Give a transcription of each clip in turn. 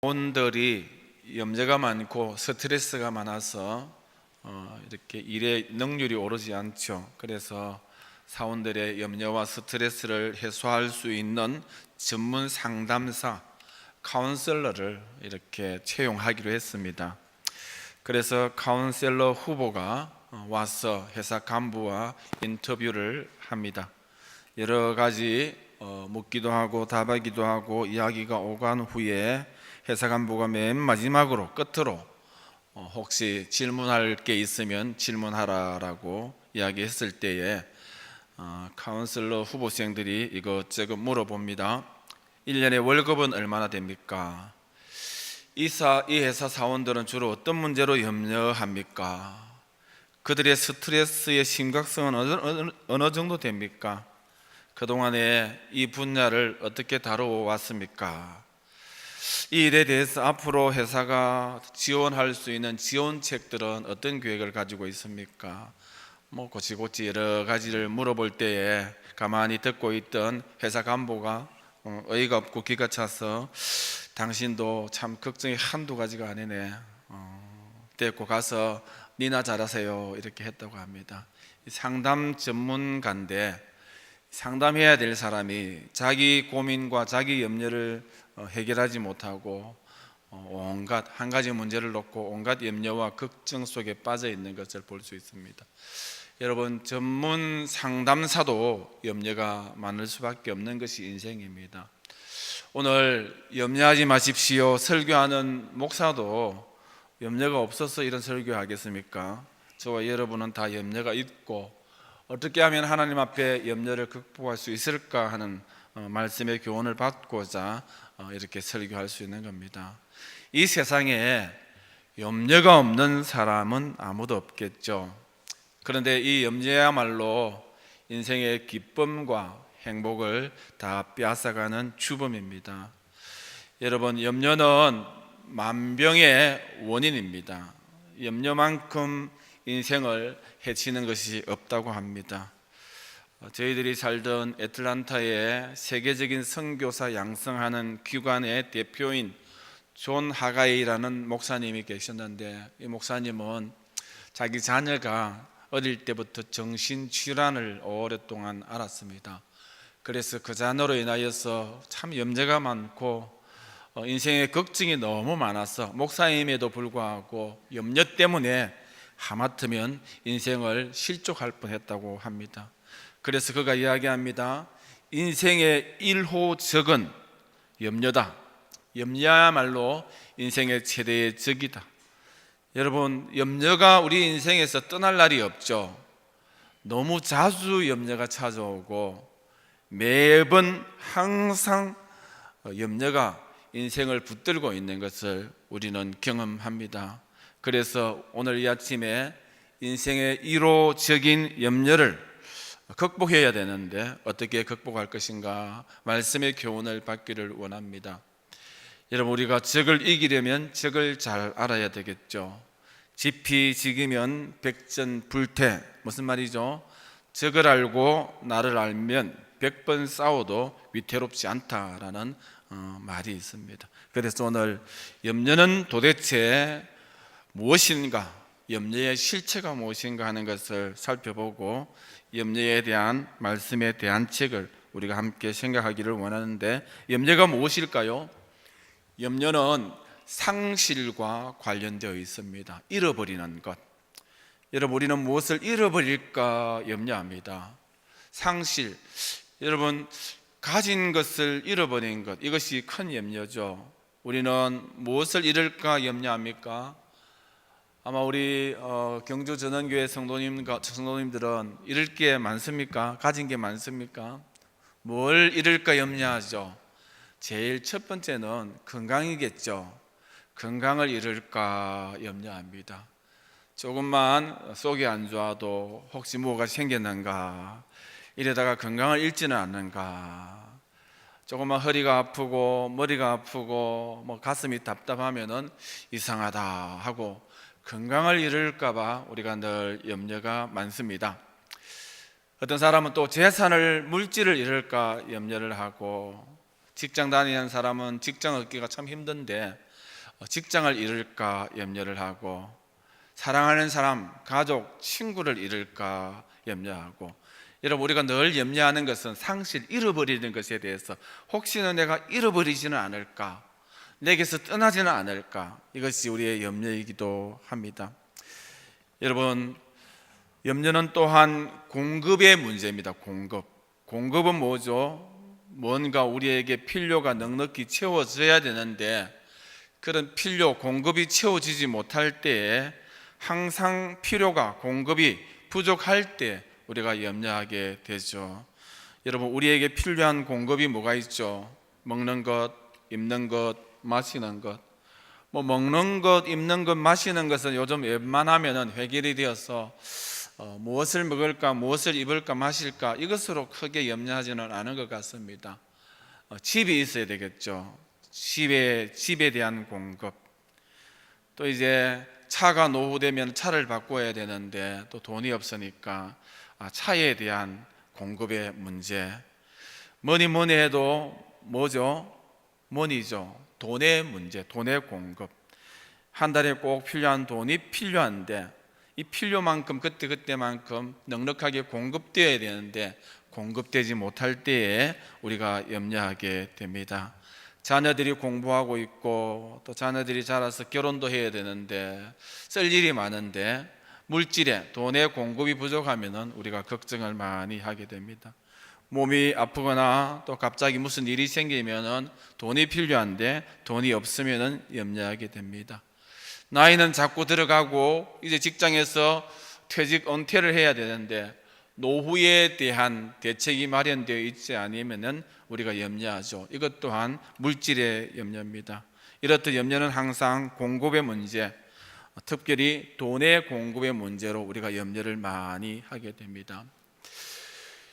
사원들이 염려가 많고 스트레스가 많아서 이렇게 일의 능률이 오르지 않죠. 그래서 사원들의 염려와 스트레스를 해소할 수 있는 전문 상담사, 카운셀러를 이렇게 채용하기로 했습니다. 그래서 카운셀러 후보가 와서 회사 간부와 인터뷰를 합니다. 여러 가지 묻기도 하고 답하기도 하고 이야기가 오간 후에 회사 간부가 맨 마지막으로 끝으로 혹시 질문할 게 있으면 질문하라라고 이야기했을 때에 카운슬러 후보생들이 이것저것 물어봅니다. 1년에 월급은 얼마나 됩니까? 이 회사 사원들은 주로 어떤 문제로 염려합니까? 그들의 스트레스의 심각성은 어느 정도 됩니까? 그동안에 이 분야를 어떻게 다뤄왔습니까? 이 일에 대해서 앞으로 회사가 지원할 수 있는 지원책들은 어떤 계획을 가지고 있습니까? 고치고치 여러 가지를 물어볼 때에 가만히 듣고 있던 회사 간부가 어이가 없고 기가 차서 당신도 참 걱정이 한두 가지가 아니네. 데리고 가서 니나 잘하세요 이렇게 했다고 합니다. 상담 전문가인데 상담해야 될 사람이 자기 고민과 자기 염려를 해결하지 못하고 온갖 한 가지 문제를 놓고 온갖 염려와 걱정 속에 빠져 있는 것을 볼 수 있습니다. 여러분, 전문 상담사도 염려가 많을 수밖에 없는 것이 인생입니다. 오늘 염려하지 마십시오 설교하는 목사도 염려가 없어서 이런 설교하겠습니까? 저와 여러분은 다 염려가 있고 어떻게 하면 하나님 앞에 염려를 극복할 수 있을까 하는 말씀의 교훈을 받고자 이렇게 설교할 수 있는 겁니다. 이 세상에 염려가 없는 사람은 아무도 없겠죠. 그런데 이 염려야말로 인생의 기쁨과 행복을 다 빼앗아가는 주범입니다. 여러분, 염려는 만병의 원인입니다. 염려만큼 인생을 해치는 것이 없다고 합니다. 저희들이 살던 애틀란타에 세계적인 선교사 양성하는 기관의 대표인 존 하가이라는 목사님이 계셨는데 이 목사님은 자기 자녀가 어릴 때부터 정신질환을 오랫동안 앓았습니다. 그래서 그 자녀로 인하여서 참 염려가 많고 인생에 걱정이 너무 많아서 목사임에도 불구하고 염려 때문에 하마터면 인생을 실족할 뻔했다고 합니다. 그래서 그가 이야기합니다. 인생의 1호 적은 염려다. 염려야말로 인생의 최대의 적이다. 여러분, 염려가 우리 인생에서 떠날 날이 없죠. 너무 자주 염려가 찾아오고 매번 항상 염려가 인생을 붙들고 있는 것을 우리는 경험합니다. 그래서 오늘 이 아침에 인생의 1호적인 염려를 극복해야 되는데 어떻게 극복할 것인가 말씀의 교훈을 받기를 원합니다. 여러분, 우리가 적을 이기려면 적을 잘 알아야 되겠죠. 지피지기면 백전불태. 무슨 말이죠? 적을 알고 나를 알면 100번 싸워도 위태롭지 않다라는 말이 있습니다. 그래서 오늘 염려는 도대체 무엇인가, 염려의 실체가 무엇인가 하는 것을 살펴보고 염려에 대한 말씀에 대한 책을 우리가 함께 생각하기를 원하는데, 염려가 무엇일까요? 염려는 상실과 관련되어 있습니다. 잃어버리는 것. 여러분, 우리는 무엇을 잃어버릴까 염려합니다. 상실, 여러분, 가진 것을 잃어버린 것, 이것이 큰 염려죠. 우리는 무엇을 잃을까 염려합니까? 아마 우리 경주 전원교회 성도님들은 잃을 게 많습니까? 가진 게 많습니까? 뭘 잃을까 염려하죠. 제일 첫 번째는 건강이겠죠. 건강을 잃을까 염려합니다. 조금만 속이 안 좋아도 혹시 뭐가 생겼는가, 이러다가 건강을 잃지는 않는가, 조금만 허리가 아프고 머리가 아프고 가슴이 답답하면은 이상하다 하고 건강을 잃을까 봐 우리가 늘 염려가 많습니다. 어떤 사람은 또 재산을, 물질을 잃을까 염려를 하고, 직장 다니는 사람은 직장 얻기가 참 힘든데 직장을 잃을까 염려를 하고, 사랑하는 사람, 가족, 친구를 잃을까 염려하고, 여러분 우리가 늘 염려하는 것은 상실, 잃어버리는 것에 대해서 혹시나 내가 잃어버리지는 않을까, 내게서 떠나지는 않을까, 이것이 우리의 염려이기도 합니다. 여러분, 염려는 또한 공급의 문제입니다. 공급은 뭐죠? 뭔가 우리에게 필요가 넉넉히 채워져야 되는데, 그런 필요, 공급이 채워지지 못할 때에 항상 공급이 부족할 때 우리가 염려하게 되죠. 여러분, 우리에게 필요한 공급이 뭐가 있죠? 먹는 것, 입는 것, 마시는 것. 먹는 것, 입는 것, 마시는 것은 요즘 웬만하면 해결이 되어서 무엇을 먹을까, 무엇을 입을까, 마실까, 이것으로 크게 염려하지는 않은 것 같습니다. 집이 있어야 되겠죠. 집에 대한 공급. 또 이제 차가 노후되면 차를 바꿔야 되는데 또 돈이 없으니까 차에 대한 공급의 문제. 뭐니 해도 뭐죠? 머니죠. 돈의 문제, 돈의 공급. 한 달에 꼭 필요한 돈이 필요한데, 이 필요만큼 그때만큼 넉넉하게 공급되어야 되는데 공급되지 못할 때에 우리가 염려하게 됩니다. 자녀들이 공부하고 있고 또 자녀들이 자라서 결혼도 해야 되는데 쓸 일이 많은데 물질의, 돈의 공급이 부족하면 우리가 걱정을 많이 하게 됩니다. 몸이 아프거나 또 갑자기 무슨 일이 생기면 돈이 필요한데 돈이 없으면 염려하게 됩니다. 나이는 자꾸 들어가고 이제 직장에서 은퇴를 해야 되는데 노후에 대한 대책이 마련되어 있지 않으면 우리가 염려하죠. 이것 또한 물질의 염려입니다. 이렇듯 염려는 항상 공급의 문제, 특별히 돈의 공급의 문제로 우리가 염려를 많이 하게 됩니다.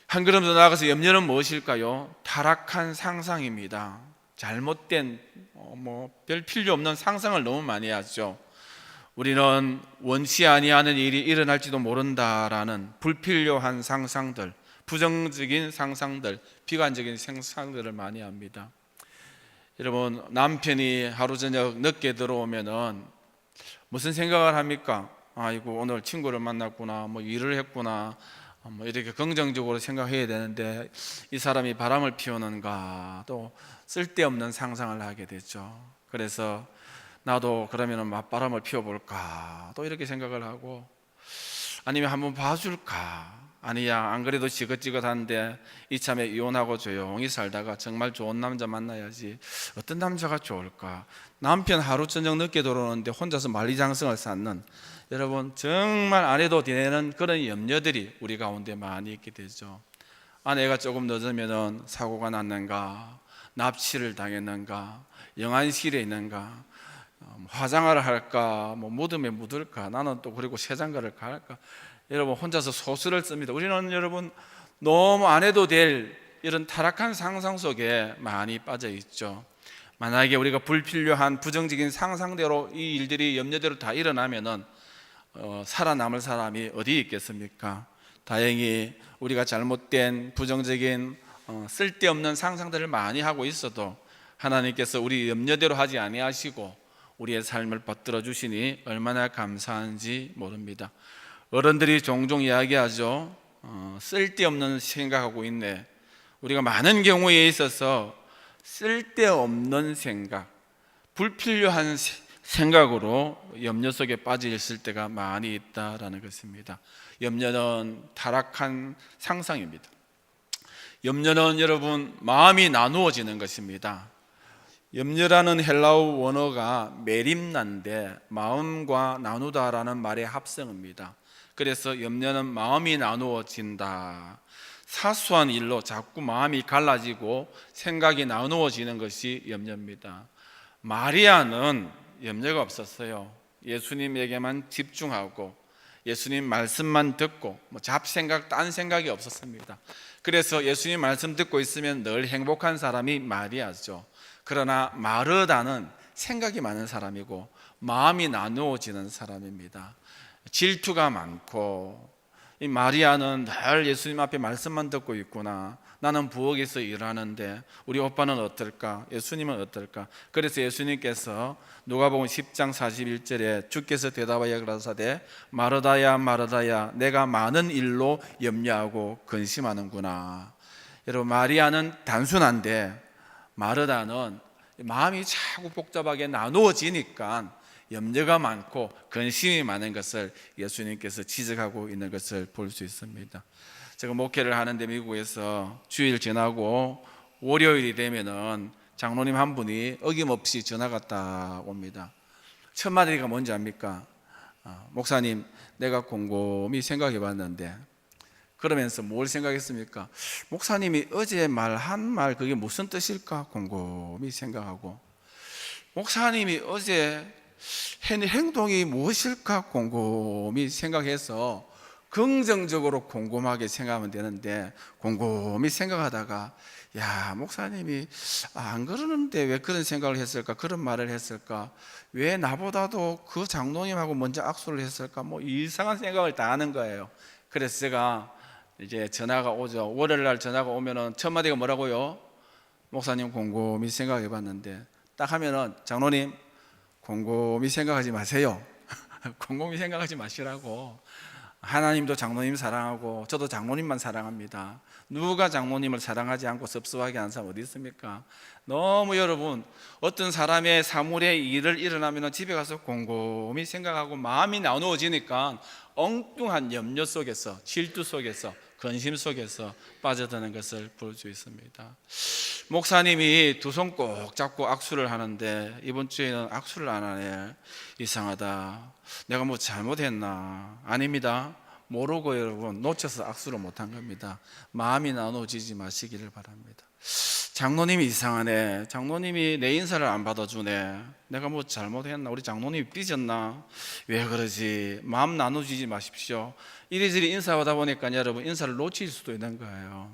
한 걸음 더 나아가서 염려는 무엇일까요? 타락한 상상입니다. 잘못된 별 필요 없는 상상을 너무 많이 하죠. 우리는 원치 아니하는 일이 일어날지도 모른다라는 불필요한 상상들, 부정적인 상상들, 비관적인 상상들을 많이 합니다. 여러분, 남편이 하루 저녁 늦게 들어오면은 무슨 생각을 합니까? 아이고, 오늘 친구를 만났구나, 일을 했구나, 이렇게 긍정적으로 생각해야 되는데 이 사람이 바람을 피우는가, 또 쓸데없는 상상을 하게 되죠. 그래서 나도 그러면 맞바람을 피워볼까, 또 이렇게 생각을 하고, 아니면 한번 봐줄까, 아니야 안 그래도 지긋지긋한데 이참에 이혼하고 조용히 살다가 정말 좋은 남자 만나야지, 어떤 남자가 좋을까. 남편 하루 저녁 늦게 들어오는데 혼자서 만리장성을 쌓는, 여러분 정말 안 해도 되는 그런 염려들이 우리 가운데 많이 있게 되죠. 아내가 조금 늦으면 사고가 났는가, 납치를 당했는가, 영안실에 있는가, 화장을 할까, 무덤에 묻을까, 나는 또 그리고 세장가를 갈까. 여러분 혼자서 소설을 씁니다. 우리는 여러분 너무 안 해도 될 이런 타락한 상상 속에 많이 빠져 있죠. 만약에 우리가 불필요한 부정적인 상상대로 이 일들이 염려대로 다 일어나면은 살아남을 사람이 어디 있겠습니까? 다행히 우리가 잘못된 부정적인 쓸데없는 상상들을 많이 하고 있어도 하나님께서 우리 염려대로 하지 아니하시고 우리의 삶을 받들어 주시니 얼마나 감사한지 모릅니다. 어른들이 종종 이야기하죠. 쓸데없는 생각하고 있네. 우리가 많은 경우에 있어서 쓸데없는 생각, 불필요한 생각으로 염려 속에 빠져 있을 때가 많이 있다라는 것입니다. 염려는 타락한 상상입니다. 염려는 여러분 마음이 나누어지는 것입니다. 염려라는 헬라어 원어가 메림나인데 마음과 나누다라는 말의 합성어입니다. 그래서 염려는 마음이 나누어진다. 사소한 일로 자꾸 마음이 갈라지고 생각이 나누어지는 것이 염려입니다. 마리아는 염려가 없었어요. 예수님에게만 집중하고 예수님 말씀만 듣고 잡생각, 딴 생각이 없었습니다. 그래서 예수님 말씀 듣고 있으면 늘 행복한 사람이 마리아죠. 그러나 마르다는 생각이 많은 사람이고 마음이 나누어지는 사람입니다. 질투가 많고 이 마리아는 늘 예수님 앞에 말씀만 듣고 있구나. 나는 부엌에서 일하는데 우리 오빠는 어떨까? 예수님은 어떨까? 그래서 예수님께서 누가복음 10장 41절에 주께서 대답하여 가라사대 마르다야 마르다야 내가 많은 일로 염려하고 근심하는구나. 여러분, 마리아는 단순한데 마르다는 마음이 자꾸 복잡하게 나누어지니까 염려가 많고 근심이 많은 것을 예수님께서 지적하고 있는 것을 볼 수 있습니다. 제가 목회를 하는데 미국에서 주일 지나고 월요일이 되면은 장로님 한 분이 어김없이 전화가 딱 옵니다. 첫 마디가 뭔지 압니까? 목사님, 내가 곰곰이 생각해 봤는데, 그러면서 뭘 생각했습니까? 목사님이 어제 말한 말 그게 무슨 뜻일까 곰곰이 생각하고, 목사님이 어제 한 행동이 무엇일까 곰곰이 생각해서 긍정적으로 곰곰하게 생각하면 되는데, 곰곰이 생각하다가 야, 목사님이 안 그러는데 왜 그런 생각을 했을까, 그런 말을 했을까, 왜 나보다도 그 장로님하고 먼저 악수를 했을까, 뭐 이상한 생각을 다 하는 거예요. 그래서 제가 이제 전화가 오죠. 월요일 날 전화가 오면은 첫 마디가 뭐라고요? 목사님, 곰곰이 생각해 봤는데, 딱 하면은 장로님 곰곰이 생각하지 마세요. 곰곰이 생각하지 마시라고. 하나님도 장로님 사랑하고 저도 장로님만 사랑합니다. 누가 장로님을 사랑하지 않고 섭섭하게 하는 사람 어디 있습니까? 너무 여러분, 어떤 사람의 사물의 일을 일어나면 집에 가서 곰곰이 생각하고 마음이 나누어지니까 엉뚱한 염려 속에서, 질투 속에서, 근심 속에서 빠져드는 것을 볼 수 있습니다. 목사님이 두 손 꼭 잡고 악수를 하는데 이번 주에는 악수를 안 하네. 이상하다. 내가 뭐 잘못했나? 아닙니다. 모르고 여러분 놓쳐서 악수를 못한 겁니다. 마음이 나눠지지 마시기를 바랍니다. 장로님이 이상하네. 장로님이 내 인사를 안 받아주네. 내가 뭐 잘못했나? 우리 장로님이 삐졌나? 왜 그러지? 마음 나눠지지 마십시오. 이리저리 인사하다 보니까 여러분 인사를 놓칠 수도 있는 거예요.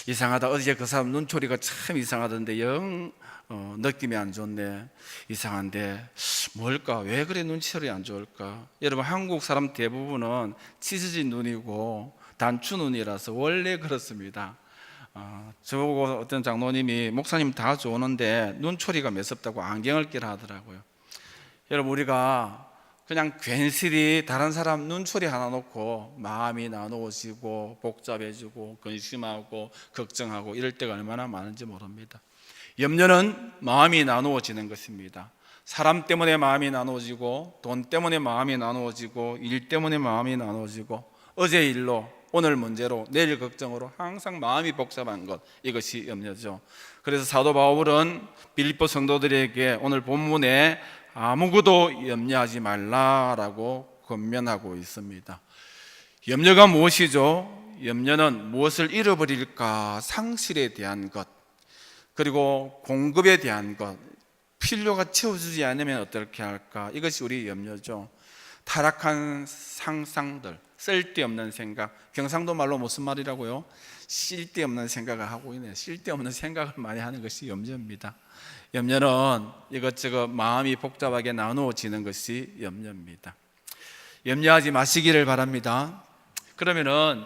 이상하다. 어제 그 사람 눈초리가 참 이상하던데 영 느낌이 안 좋네. 이상한데 뭘까? 왜 그래 눈초리 안 좋을까? 여러분, 한국 사람 대부분은 찢어진 눈이고 단추 눈이라서 원래 그렇습니다. 저보고 어떤 장로님이 목사님 다 좋은데 눈초리가 매섭다고 안경을 끼라 하더라고요. 여러분, 우리가 그냥 괜시리 다른 사람 눈초리 하나 놓고 마음이 나누어지고 복잡해지고 근심하고 걱정하고 이럴 때가 얼마나 많은지 모릅니다. 염려는 마음이 나누어지는 것입니다. 사람 때문에 마음이 나누어지고 돈 때문에 마음이 나누어지고 일 때문에 마음이 나누어지고 어제 일로 오늘 문제로 내일 걱정으로 항상 마음이 복잡한 것, 이것이 염려죠. 그래서 사도 바울은 빌립보 성도들에게 오늘 본문에 아무것도 염려하지 말라라고 권면하고 있습니다. 염려가 무엇이죠? 염려는 무엇을 잃어버릴까, 상실에 대한 것, 그리고 공급에 대한 것, 필요가 채워주지 않으면 어떻게 할까, 이것이 우리 염려죠. 타락한 상상들, 쓸데없는 생각, 경상도 말로 무슨 말이라고요? 쓸데없는 생각을 하고 있네. 쓸데없는 생각을 많이 하는 것이 염려입니다. 염려는 이것저것 마음이 복잡하게 나누어지는 것이 염려입니다. 염려하지 마시기를 바랍니다. 그러면은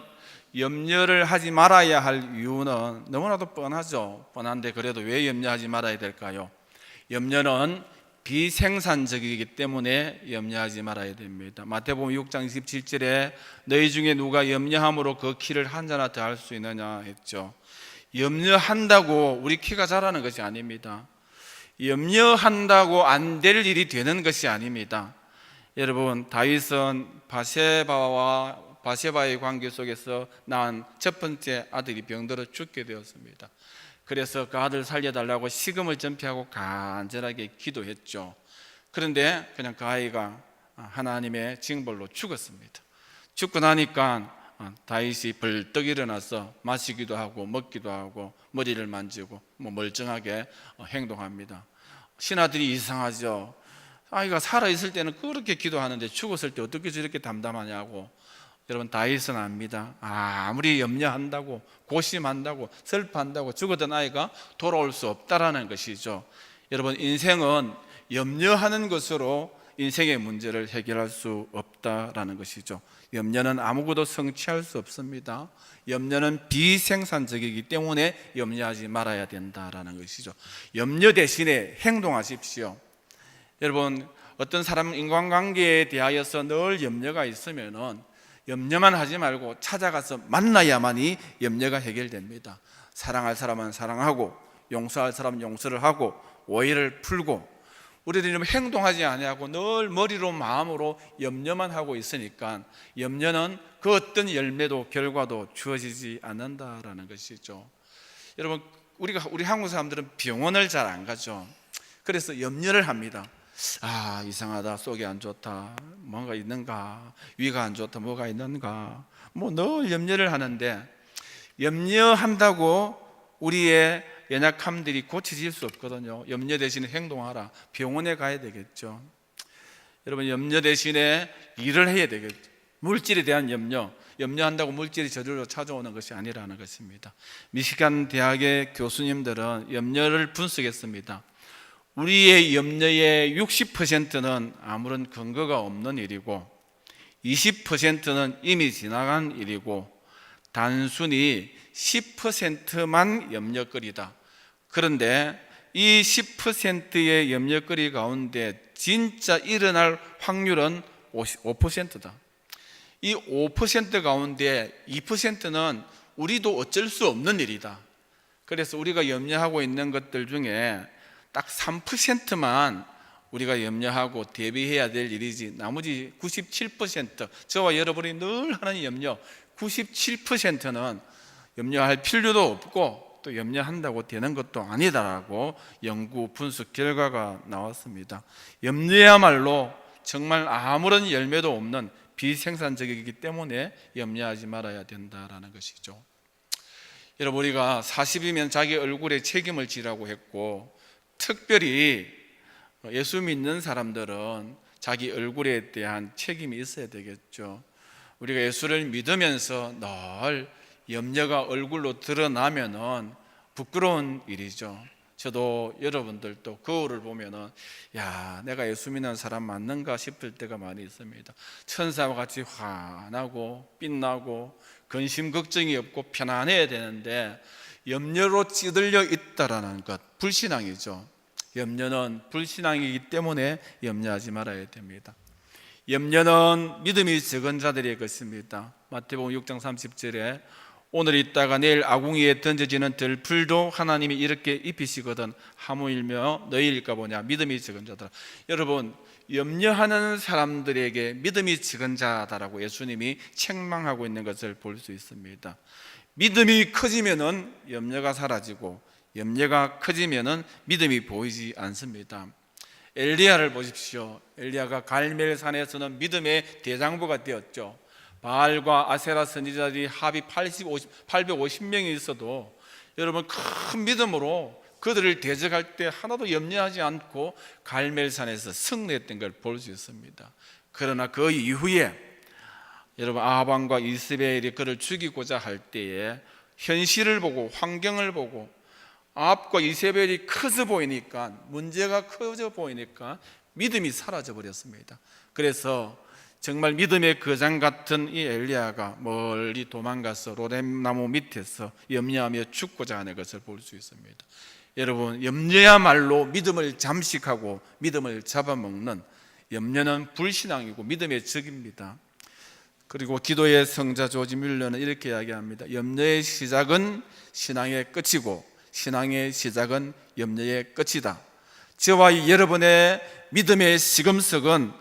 염려를 하지 말아야 할 이유는 너무나도 뻔하죠. 뻔한데 그래도 왜 염려하지 말아야 될까요? 염려는 비생산적이기 때문에 염려하지 말아야 됩니다. 마태복음 6장 27절에 너희 중에 누가 염려함으로 그 키를 한 자나 더 할 수 있느냐 했죠. 염려한다고 우리 키가 자라는 것이 아닙니다. 염려한다고 안 될 일이 되는 것이 아닙니다. 여러분, 다윗은 바세바의 관계 속에서 낳은 첫 번째 아들이 병들어 죽게 되었습니다. 그래서 그 아들 살려달라고 식음을 전폐하고 간절하게 기도했죠. 그런데 그냥 그 아이가 하나님의 징벌로 죽었습니다. 죽고 나니까 다윗이 벌떡 일어나서 마시기도 하고 먹기도 하고 머리를 만지고 멀쩡하게 행동합니다. 신하들이 이상하죠. 아이가 살아있을 때는 그렇게 기도하는데 죽었을 때 어떻게 저렇게 담담하냐고. 여러분, 다윗은 압니다. 아무리 염려한다고 고심한다고 슬퍼한다고 죽었던 아이가 돌아올 수 없다라는 것이죠. 여러분, 인생은 염려하는 것으로 인생의 문제를 해결할 수 없다라는 것이죠. 염려는 아무것도 성취할 수 없습니다. 염려는 비생산적이기 때문에 염려하지 말아야 된다라는 것이죠. 염려 대신에 행동하십시오. 여러분, 어떤 사람은 인간관계에 대하여서 늘 염려가 있으면은 염려만 하지 말고 찾아가서 만나야만이 염려가 해결됩니다. 사랑할 사람은 사랑하고, 용서할 사람은 용서를 하고, 오해를 풀고, 우리들은 행동하지 아니하고 늘 머리로 마음으로 염려만 하고 있으니까 염려는 그 어떤 열매도 결과도 주어지지 않는다라는 것이죠. 여러분, 우리 한국 사람들은 병원을 잘 안 가죠. 그래서 염려를 합니다. 아, 이상하다, 속이 안 좋다, 뭔가 있는가, 위가 안 좋다, 뭐가 있는가, 뭐 늘 염려를 하는데, 염려한다고 우리의 연약함들이 고쳐질 수 없거든요. 염려 대신에 행동하라. 병원에 가야 되겠죠. 여러분, 염려 대신에 일을 해야 되겠죠. 물질에 대한 염려한다고 물질이 저절로 찾아오는 것이 아니라는 것입니다. 미시간 대학의 교수님들은 염려를 분석했습니다. 우리의 염려의 60%는 아무런 근거가 없는 일이고 20%는 이미 지나간 일이고 단순히 10%만 염려거리다. 그런데 이 10%의 염려거리 가운데 진짜 일어날 확률은 5%다. 이 5% 가운데 2%는 우리도 어쩔 수 없는 일이다. 그래서 우리가 염려하고 있는 것들 중에 딱 3%만 우리가 염려하고 대비해야 될 일이지, 나머지 97%, 저와 여러분이 늘 하는 염려 97%는 염려할 필요도 없고 또 염려한다고 되는 것도 아니다라고 연구 분석 결과가 나왔습니다. 염려야말로 정말 아무런 열매도 없는 비생산적이기 때문에 염려하지 말아야 된다라는 것이죠. 여러분, 우리가 40이면 자기 얼굴에 책임을 지라고 했고, 특별히 예수 믿는 사람들은 자기 얼굴에 대한 책임이 있어야 되겠죠. 우리가 예수를 믿으면서 늘 염려가 얼굴로 드러나면은 부끄러운 일이죠. 저도 여러분들도 거울을 보면은 야, 내가 예수 믿는 사람 맞는가 싶을 때가 많이 있습니다. 천사와 같이 환하고 빛나고 근심 걱정이 없고 편안해야 되는데 염려로 찌들려 있다라는 것, 불신앙이죠. 염려는 불신앙이기 때문에 염려하지 말아야 됩니다. 염려는 믿음이 적은 자들의 것입니다. 마태복음 6장 30절에 오늘 있다가 내일 아궁이에 던져지는 들풀도 하나님이 이렇게 입히시거든 하물며 너희일까 보냐, 믿음이 적은 자들아. 여러분, 염려하는 사람들에게 믿음이 적은 자다라고 예수님이 책망하고 있는 것을 볼 수 있습니다. 믿음이 커지면은 염려가 사라지고 염려가 커지면은 믿음이 보이지 않습니다. 엘리야를 보십시오. 엘리야가 갈멜산에서는 믿음의 대장부가 되었죠. 바알과 아세라 선지자들이 합이 850명이 있어도 여러분, 큰 믿음으로 그들을 대적할 때 하나도 염려하지 않고 갈멜산에서 승리했던 걸 볼 수 있습니다. 그러나 그 이후에 여러분, 아합왕과 이스벨이 그를 죽이고자 할 때에 현실을 보고 환경을 보고 아합과 이세벨이 커져 보이니까, 문제가 커져 보이니까 믿음이 사라져 버렸습니다. 그래서 정말 믿음의 거장 같은 이 엘리야가 멀리 도망가서 로뎀나무 밑에서 염려하며 죽고자 하는 것을 볼 수 있습니다. 여러분, 염려야말로 믿음을 잠식하고 믿음을 잡아먹는, 염려는 불신앙이고 믿음의 적입니다. 그리고 기도의 성자 조지 뮬러는 이렇게 이야기합니다. 염려의 시작은 신앙의 끝이고 신앙의 시작은 염려의 끝이다. 저와 여러분의 믿음의 시금석은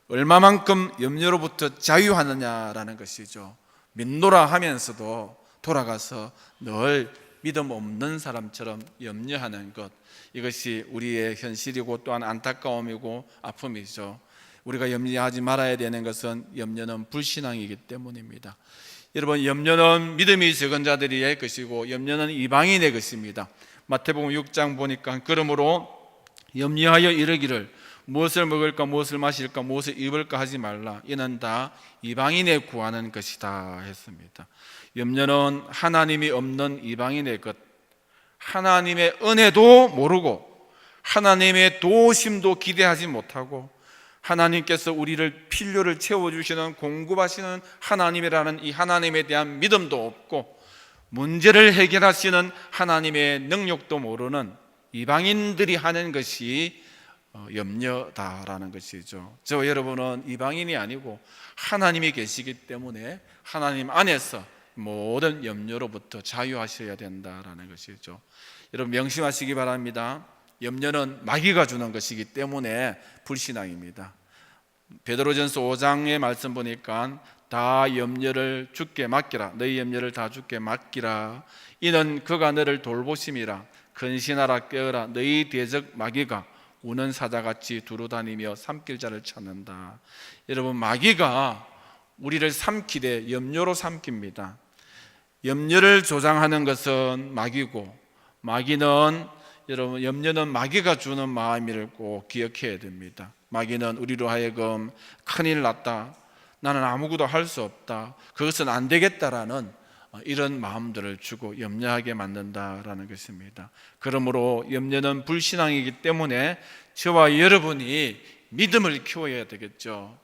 얼마만큼 염려로부터 자유하느냐라는 것이죠. 믿노라 하면서도 돌아가서 늘 믿음 없는 사람처럼 염려하는 것, 이것이 우리의 현실이고 또한 안타까움이고 아픔이죠. 우리가 염려하지 말아야 되는 것은 염려는 불신앙이기 때문입니다. 여러분, 염려는 믿음이 적은 자들의 것이고 염려는 이방인의 것입니다. 마태복음 6장 보니까 그러므로 염려하여 이르기를 무엇을 먹을까 무엇을 마실까 무엇을 입을까 하지 말라, 이는 다 이방인의 구하는 것이다 했습니다. 염려는 하나님이 없는 이방인의 것, 하나님의 은혜도 모르고 하나님의 도우심도 기대하지 못하고 하나님께서 우리를 필요를 채워주시는 공급하시는 하나님이라는 이 하나님에 대한 믿음도 없고 문제를 해결하시는 하나님의 능력도 모르는 이방인들이 하는 것이 염려다라는 것이죠. 저와 여러분은 이방인이 아니고 하나님이 계시기 때문에 하나님 안에서 모든 염려로부터 자유하셔야 된다라는 것이죠. 여러분 명심하시기 바랍니다. 염려는 마귀가 주는 것이기 때문에 불신앙입니다. 베드로전서 5장의 말씀 보니까 다 염려를 주께 맡기라, 너희 염려를 다 주께 맡기라. 이는 그가 너를 돌보심이라. 근신하라, 깨어라. 너희 대적 마귀가 우는 사자같이 두루다니며 삼킬 자를 찾는다. 여러분 마귀가 우리를 삼키되 염려로 삼킵니다. 염려를 조장하는 것은 마귀고, 마귀는 여러분 염려는 마귀가 주는 마음을 꼭 기억해야 됩니다. 마귀는 우리로 하여금 큰일 났다, 나는 아무것도 할 수 없다, 그것은 안 되겠다라는 이런 마음들을 주고 염려하게 만든다라는 것입니다. 그러므로 염려는 불신앙이기 때문에 저와 여러분이 믿음을 키워야 되겠죠.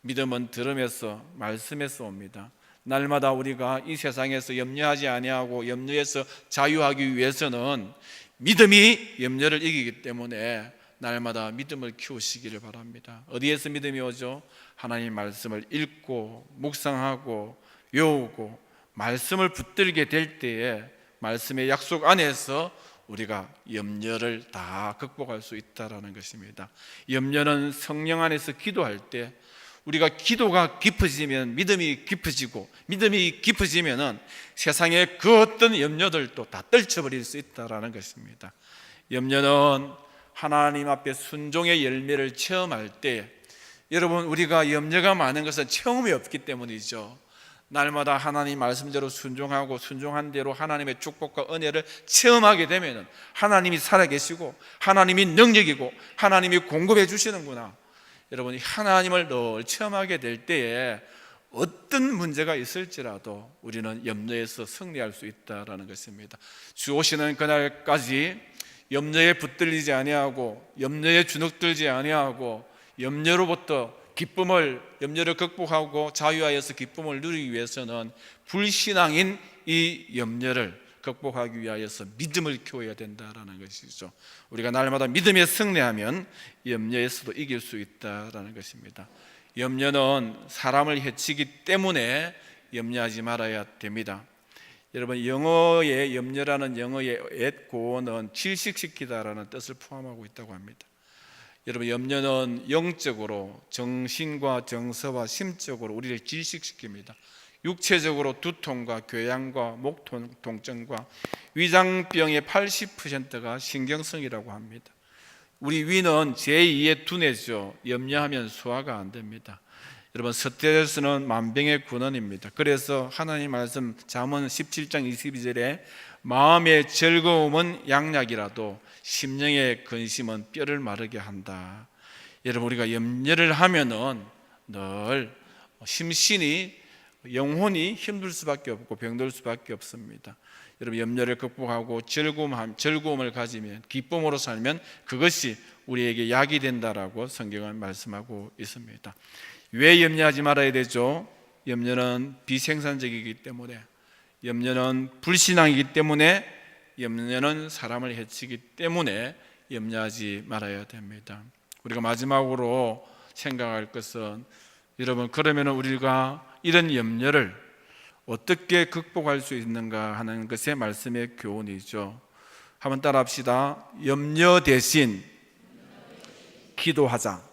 믿음은 들음에서 말씀에서 옵니다. 날마다 우리가 이 세상에서 염려하지 아니하고 염려에서 자유하기 위해서는 믿음이 염려를 이기기 때문에 날마다 믿음을 키우시기를 바랍니다. 어디에서 믿음이 오죠? 하나님 말씀을 읽고 묵상하고 외우고 말씀을 붙들게 될 때에 말씀의 약속 안에서 우리가 염려를 다 극복할 수 있다는 것입니다. 염려는 성령 안에서 기도할 때 우리가 기도가 깊어지면 믿음이 깊어지고, 믿음이 깊어지면 세상의 그 어떤 염려들도 다 떨쳐버릴 수 있다는 것입니다. 염려는 하나님 앞에 순종의 열매를 체험할 때, 여러분 우리가 염려가 많은 것은 체험이 없기 때문이죠. 날마다 하나님 말씀대로 순종하고 순종한 대로 하나님의 축복과 은혜를 체험하게 되면 하나님이 살아계시고 하나님이 능력이고 하나님이 공급해 주시는구나, 여러분이 하나님을 늘 체험하게 될 때에 어떤 문제가 있을지라도 우리는 염려에서 승리할 수 있다는 것입니다. 주 오시는 그날까지 염려에 붙들리지 아니하고 염려에 주눅들지 아니하고 염려로부터 염려를 극복하고 자유하여서 기쁨을 누리기 위해서는 불신앙인 이 염려를 극복하기 위하여서 믿음을 키워야 된다는 것이죠. 우리가 날마다 믿음에 승리하면 염려에서도 이길 수 있다는 것입니다. 염려는 사람을 해치기 때문에 염려하지 말아야 됩니다. 여러분 영어의 염려라는 영어의 at go는 질식시키다라는 뜻을 포함하고 있다고 합니다. 여러분 염려는 영적으로 정신과 정서와 심적으로 우리를 질식시킵니다. 육체적으로 두통과 교양과 목 통증과 위장병의 80%가 신경성이라고 합니다. 우리 위는 제2의 두뇌죠. 염려하면 소화가 안 됩니다. 여러분 스트레스는 만병의 근원입니다. 그래서 하나님 말씀 잠언 17장 22절에 마음의 즐거움은 양약이라도 심령의 근심은 뼈를 마르게 한다. 여러분 우리가 염려를 하면은 늘 심신이 영혼이 힘들 수밖에 없고 병들 수밖에 없습니다. 여러분 염려를 극복하고 즐거움을 가지면 기쁨으로 살면 그것이 우리에게 약이 된다라고 성경은 말씀하고 있습니다. 왜 염려하지 말아야 되죠? 염려는 비생산적이기 때문에, 염려는 불신앙이기 때문에, 염려는 사람을 해치기 때문에 염려하지 말아야 됩니다. 우리가 마지막으로 생각할 것은 여러분 그러면 우리가 이런 염려를 어떻게 극복할 수 있는가 하는 것의 말씀의 교훈이죠. 한번 따라합시다. 염려 대신 기도하자.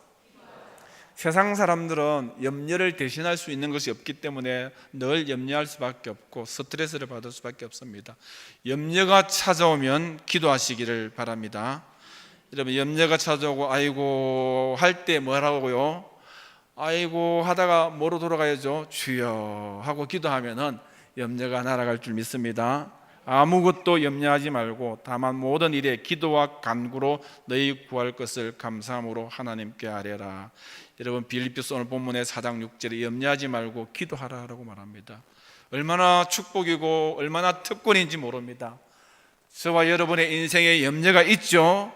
세상 사람들은 염려를 대신할 수 있는 것이 없기 때문에 늘 염려할 수밖에 없고 스트레스를 받을 수밖에 없습니다. 염려가 찾아오면 기도하시기를 바랍니다. 여러분 염려가 찾아오고 아이고 할 때 뭐라고요? 아이고 하다가 뭐로 돌아가야죠? 주여 하고 기도하면은 염려가 날아갈 줄 믿습니다. 아무것도 염려하지 말고 다만 모든 일에 기도와 간구로 너희 구할 것을 감사함으로 하나님께 아뢰라. 여러분 빌립보서 오늘 본문의 4장 6절에 염려하지 말고 기도하라라고 말합니다. 얼마나 축복이고 얼마나 특권인지 모릅니다. 저와 여러분의 인생에 염려가 있죠.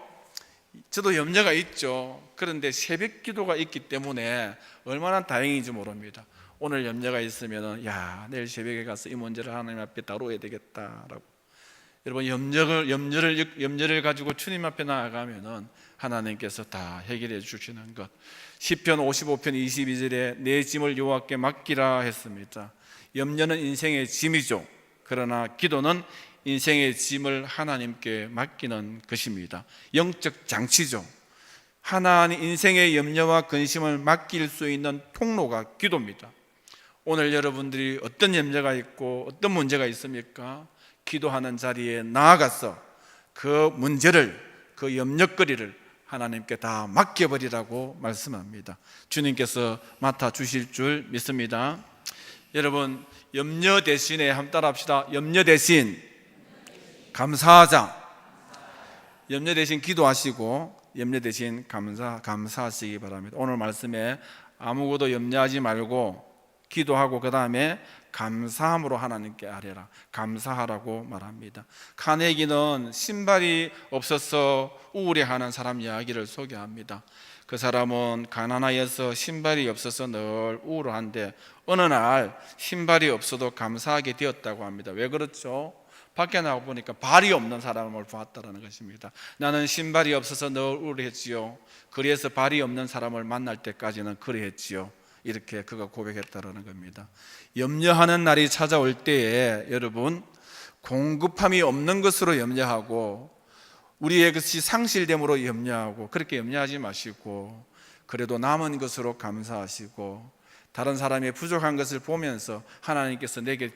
저도 염려가 있죠. 그런데 새벽 기도가 있기 때문에 얼마나 다행인지 모릅니다. 오늘 염려가 있으면 내일 새벽에 가서 이 문제를 하나님 앞에 다뤄야 되겠다라고. 여러분, 염려를 가지고 주님 앞에 나아가면은 하나님께서 다 해결해 주시는 것. 시편 55편 22절에 내 짐을 여호와께 맡기라 했습니다. 염려는 인생의 짐이죠. 그러나 기도는 인생의 짐을 하나님께 맡기는 것입니다. 영적 장치죠. 하나님 인생의 염려와 근심을 맡길 수 있는 통로가 기도입니다. 오늘 여러분들이 어떤 염려가 있고 어떤 문제가 있습니까? 기도하는 자리에 나아가서 그 문제를, 그 염려거리를 하나님께 다 맡겨버리라고 말씀합니다. 주님께서 맡아주실 줄 믿습니다. 여러분, 염려 대신에 한번 따라합시다. 염려 대신 감사하자. 염려 대신 기도하시고 염려 대신 감사하시기 바랍니다. 오늘 말씀에 아무것도 염려하지 말고 기도하고 그 다음에 감사함으로 하나님께 아뢰라. 감사하라고 말합니다. 카네기는 신발이 없어서 우울해하는 사람 이야기를 소개합니다. 그 사람은 가난하여서 신발이 없어서 늘 우울한데 어느 날 신발이 없어도 감사하게 되었다고 합니다. 왜 그렇죠? 밖에 나가 보니까 발이 없는 사람을 보았다는 것입니다. 나는 신발이 없어서 늘 우울했지요. 그래서 발이 없는 사람을 만날 때까지는 그래했지요. 이렇게 그가 고백했다는 겁니다. 염려하는 날이 찾아올 때에 여러분, 공급함이 없는 것으로 염려하고 우리의 것이 상실됨으로 염려하고 그렇게 염려하지 마시고 그래도 남은 것으로 감사하시고 다른 사람의 부족한 것을 보면서 하나님께서 내게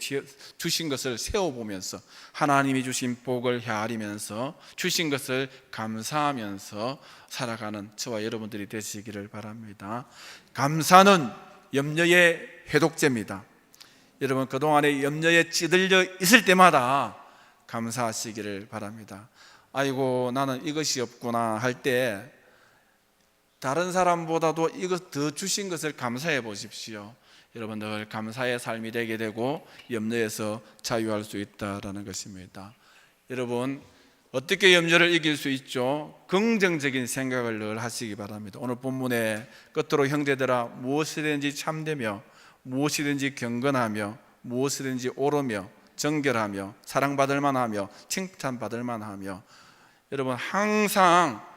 주신 것을 세워보면서 하나님이 주신 복을 헤아리면서 주신 것을 감사하면서 살아가는 저와 여러분들이 되시기를 바랍니다. 감사는 염려의 해독제입니다. 여러분, 그동안에 염려에 찌들려 있을 때마다 감사하시기를 바랍니다. 아이고, 나는 이것이 없구나 할 때 다른 사람보다도 이것 더 주신 것을 감사해 보십시오. 여러분, 늘 감사의 삶이 되게 되고 염려에서 자유할 수 있다라는 것입니다. 여러분, 어떻게 염려를 이길 수 있죠? 긍정적인 생각을 늘 하시기 바랍니다. 오늘 본문에 끝으로 형제들아 무엇이든지 참되며 무엇이든지 경건하며 무엇이든지 옳으며 정결하며 사랑받을 만하며 칭찬받을 만하며, 여러분 항상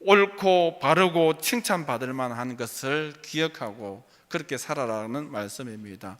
옳고 바르고 칭찬받을 만한 것을 기억하고 그렇게 살아라는 말씀입니다.